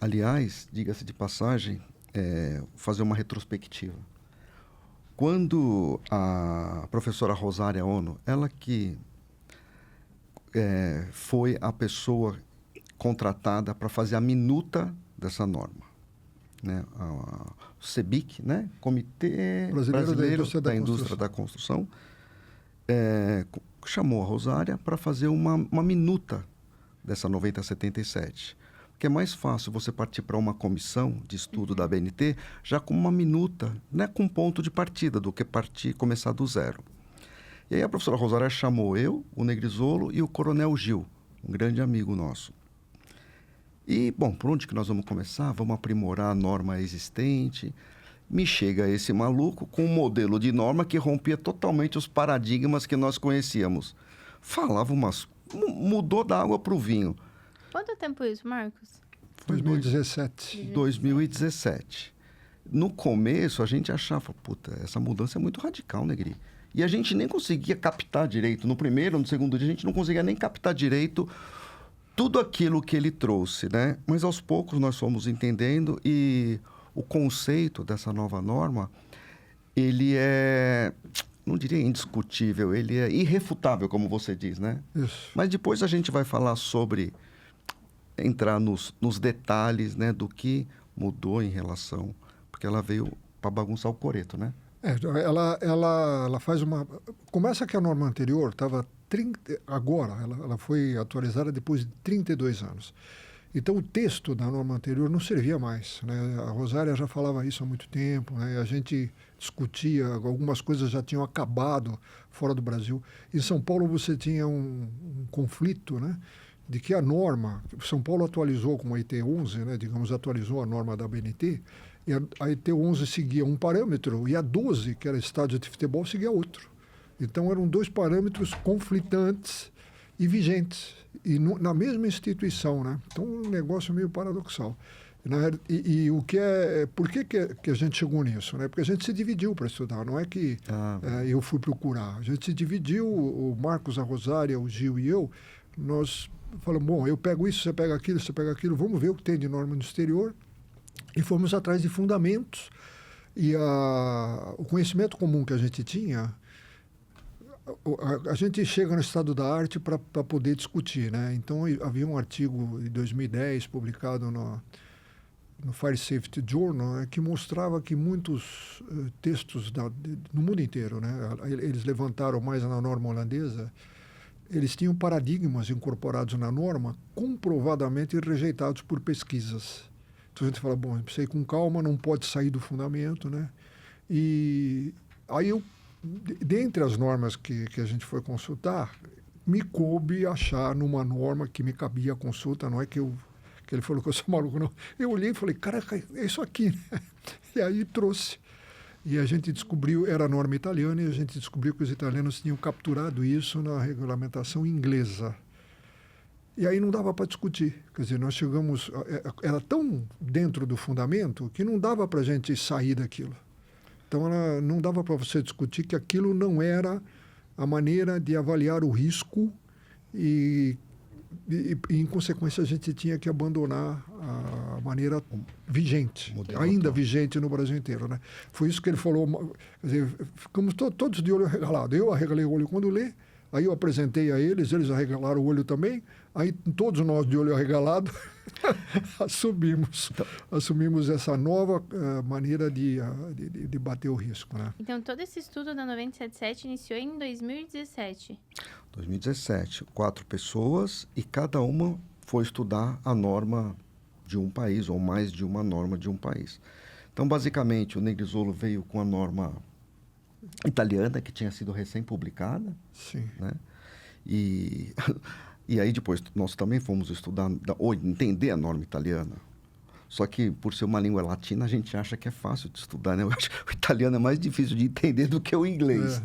Aliás, diga-se de passagem, fazer uma retrospectiva. Quando a professora Rosária Ono, ela que foi a pessoa contratada para fazer a minuta dessa norma, né? O CEBIC, né? Comitê Brasileiro da Indústria da Construção, chamou a Rosária para fazer uma minuta dessa 9077. Porque é mais fácil você partir para uma comissão de estudo da ABNT já com uma minuta, né, com ponto de partida, do que começar do zero. E aí a professora Rosária chamou eu, o Negrisolo e o Coronel Gil, um grande amigo nosso. E, bom, por onde que nós vamos começar? Vamos aprimorar a norma existente. Me chega esse maluco com um modelo de norma que rompia totalmente os paradigmas que nós conhecíamos. Falava mudou da água para o vinho. Quanto tempo isso, Marcos? 2017. 2017. No começo, a gente achava, puta, essa mudança é muito radical, Negri. E a gente nem conseguia captar direito. No primeiro, no segundo dia, a gente não conseguia nem captar direito tudo aquilo que ele trouxe, né? Mas aos poucos nós fomos entendendo e o conceito dessa nova norma, ele não diria indiscutível, ele é irrefutável, como você diz, né? Isso. Mas depois a gente vai falar entrar nos detalhes, né, do que mudou em relação, porque ela veio para bagunçar o coreto, né? Ela faz uma... Começa que a norma anterior estava... Agora, ela foi atualizada depois de 32 anos. Então, o texto da norma anterior não servia mais, né? A Rosária já falava isso há muito tempo, né? A gente discutia, algumas coisas já tinham acabado fora do Brasil. Em São Paulo, você tinha um conflito, né? De que a norma... São Paulo atualizou com a IT11, né? Digamos, atualizou a norma da ABNT, e a IT11 seguia um parâmetro, e a 12, que era estádio de futebol, seguia outro. Então, eram dois parâmetros conflitantes e vigentes, e na mesma instituição, né? Então, um negócio meio paradoxal. E o que por que a gente chegou nisso, né? Porque a gente se dividiu para estudar, não é que eu fui procurar. A gente se dividiu, o Marcos, a Rosária, o Gil e eu, nós falamos, bom, eu pego isso, você pega aquilo, vamos ver o que tem de norma no exterior, e fomos atrás de fundamentos, e o conhecimento comum que a gente tinha, a gente chega no estado da arte para poder discutir, né? Então, havia um artigo de 2010 publicado no Fire Safety Journal, né, que mostrava que muitos textos no mundo inteiro, né, eles levantaram mais na norma holandesa, eles tinham paradigmas incorporados na norma comprovadamente rejeitados por pesquisas. Então, a gente fala, bom, precisa ir com calma, não pode sair do fundamento, né? E aí dentre as normas que a gente foi consultar, me coube achar numa norma que me cabia a consulta, não é que ele falou que eu sou maluco, não. Eu olhei e falei, caraca, é isso aqui, né? E aí trouxe. E a gente descobriu, era a norma italiana, e a gente descobriu que os italianos tinham capturado isso na regulamentação inglesa. E aí não dava para discutir. Quer dizer, nós chegamos... Era tão dentro do fundamento que não dava para a gente sair daquilo. Então, não dava para você discutir que aquilo não era a maneira de avaliar o risco e, em consequência, a gente tinha que abandonar a maneira vigente, ainda vigente no Brasil inteiro, né? Foi isso que ele falou. Quer dizer, ficamos todos de olho arregalado. Eu arregalei o olho quando li, aí eu apresentei a eles arregalaram o olho também, aí todos nós de olho arregalado assumimos essa nova maneira de bater o risco, né? Então, todo esse estudo da 9077 iniciou em 2017. 2017. 4 pessoas e cada uma foi estudar a norma de um país, ou mais de uma norma de um país. Então, basicamente, o Negrisolo veio com a norma italiana, que tinha sido recém-publicada. Sim. Né? E aí depois nós também fomos estudar, ou entender a norma italiana. Só que, por ser uma língua latina, a gente acha que é fácil de estudar, né? Eu acho que o italiano é mais difícil de entender do que o inglês.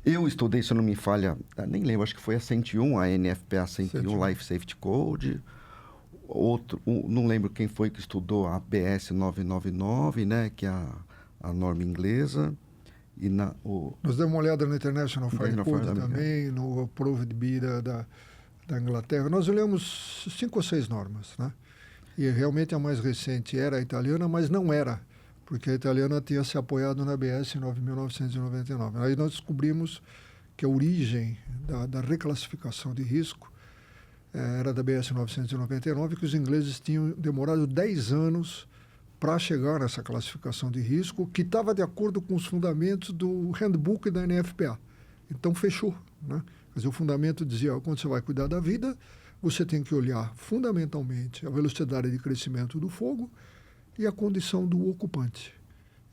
Eu estudei, se não me falha, nem lembro, acho que foi a 101, a NFPA 101, Life Safety Code. Não lembro quem foi que estudou a ABS 999, né? Que é a norma inglesa. Nós demos uma olhada no International Fire Code também, no Approved B da Inglaterra. Nós olhamos 5 ou 6 normas, né? E realmente a mais recente era a italiana, mas não era, porque a italiana tinha se apoiado na BS 9.999. Aí nós descobrimos que a origem da reclassificação de risco era da BS 999, que os ingleses tinham demorado 10 anos para chegar nessa classificação de risco, que estava de acordo com os fundamentos do handbook da NFPA. Então, fechou, né? Quer dizer, o fundamento dizia, quando você vai cuidar da vida, você tem que olhar fundamentalmente a velocidade de crescimento do fogo e a condição do ocupante.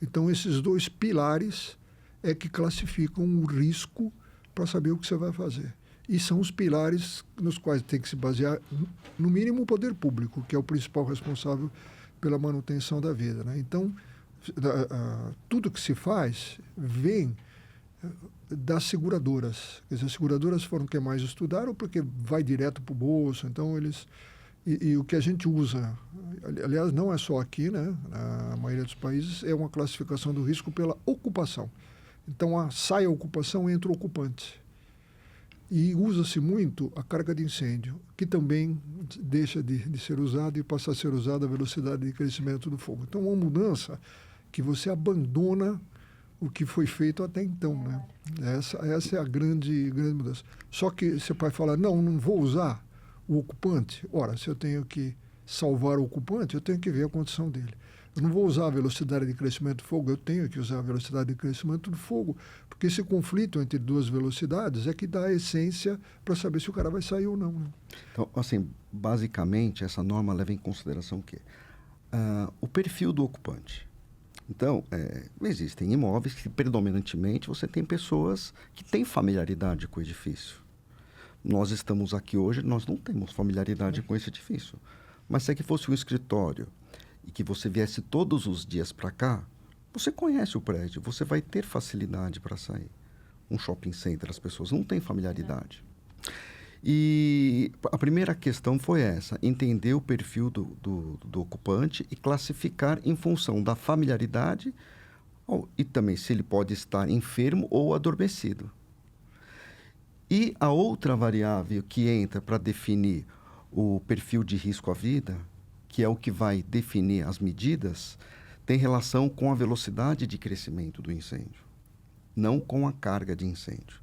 Então, esses dois pilares é que classificam o risco para saber o que você vai fazer. E são os pilares nos quais tem que se basear, no mínimo, o poder público, que é o principal responsável pela manutenção da vida, né? Então, tudo que se faz vem das seguradoras. Quer dizer, as seguradoras foram quem mais estudaram, porque vai direto para o bolso. Então, eles... E o que a gente usa, aliás, não é só aqui, né? Na maioria dos países, é uma classificação do risco pela ocupação. Então, sai a ocupação, entra o ocupante. E usa-se muito a carga de incêndio, que também deixa de ser usada e passa a ser usada a velocidade de crescimento do fogo. Então, uma mudança que você abandona o que foi feito até então, né? Essa é a grande mudança. Só que você pode falar, não vou usar o ocupante. Ora, se eu tenho que salvar o ocupante, eu tenho que ver a condição dele. Eu não vou usar a velocidade de crescimento do fogo, eu tenho que usar a velocidade de crescimento do fogo, porque esse conflito entre duas velocidades é que dá a essência para saber se o cara vai sair ou não, né? Então, assim, basicamente, essa norma leva em consideração o quê? O perfil do ocupante. Então, existem imóveis que, predominantemente, você tem pessoas que têm familiaridade com o edifício. Nós estamos aqui hoje, nós não temos familiaridade com esse edifício. Mas se é que fosse um escritório e que você viesse todos os dias para cá, você conhece o prédio, você vai ter facilidade para sair. Um shopping center, as pessoas não têm familiaridade. E a primeira questão foi essa, entender o perfil do ocupante e classificar em função da familiaridade e também se ele pode estar enfermo ou adormecido. E a outra variável que entra para definir o perfil de risco à vida, que é o que vai definir as medidas, tem relação com a velocidade de crescimento do incêndio, não com a carga de incêndio.